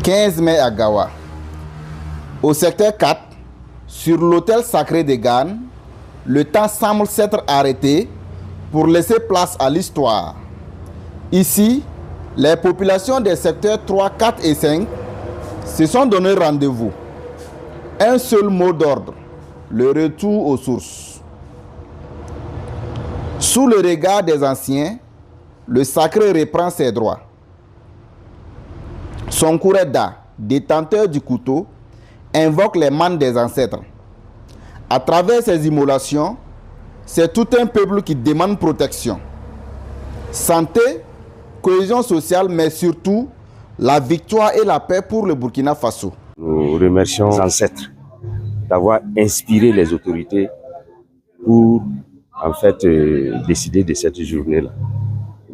15 mai à Gawa. Au secteur 4, sur l'autel sacré de Gan, le temps semble s'être arrêté pour laisser place à l'histoire. Ici, les populations des secteurs 3, 4 et 5 se sont donné rendez-vous. Un seul mot d'ordre, le retour aux sources. Sous le regard des anciens, le sacré reprend ses droits. Son Kureda, détenteur du couteau, invoque les manes des ancêtres. À travers ces immolations, c'est tout un peuple qui demande protection. Santé, cohésion sociale, mais surtout la victoire et la paix pour le Burkina Faso. Nous remercions les ancêtres d'avoir inspiré les autorités pour en fait décider de cette journée-là.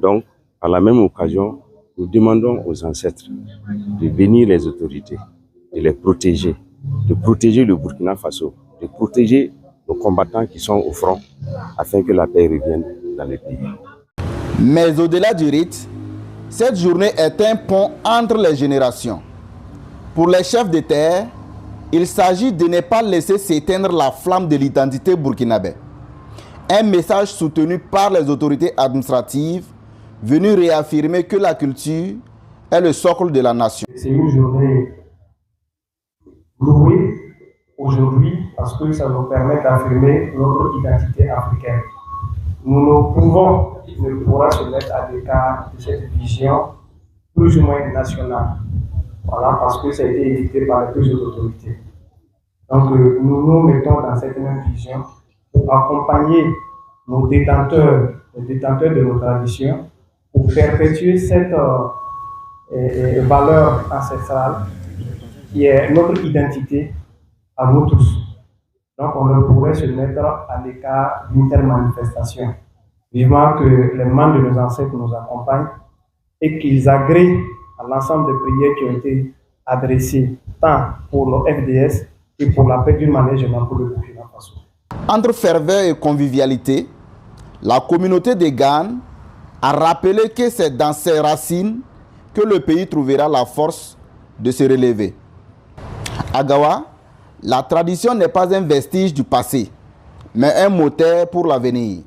Donc, à la même occasion, nous demandons aux ancêtres de bénir les autorités, de les protéger, de protéger le Burkina Faso, de protéger nos combattants qui sont au front afin que la paix revienne dans le pays. Mais au-delà du rite, cette journée est un pont entre les générations. Pour les chefs de terre, il s'agit de ne pas laisser s'éteindre la flamme de l'identité burkinabé. Un message soutenu par les autorités administratives venu réaffirmer que la culture est le socle de la nation. C'est une journée louée aujourd'hui parce que ça nous permet d'affirmer notre identité africaine. Nous ne pourrons se mettre à l'écart de cette vision plus ou moins nationale. Voilà, parce que ça a été édité par les plusieurs autorités. Donc nous nous mettons dans cette même vision pour accompagner nos détenteurs, les détenteurs de nos traditions, pour perpétuer cette valeur ancestrale qui est notre identité à nous tous. Donc on ne pourrait se mettre à l'écart d'une telle manifestation. Vivement que les mains de nos ancêtres nous accompagnent et qu'ils agréent à l'ensemble des prières qui ont été adressées tant pour le FDS que pour la paix d'une manière générale pour le Burkina Faso. Entre ferveur et convivialité, la communauté de Gan a rappelé que c'est dans ses racines que le pays trouvera la force de se relever. À Gawa, la tradition n'est pas un vestige du passé, mais un moteur pour l'avenir.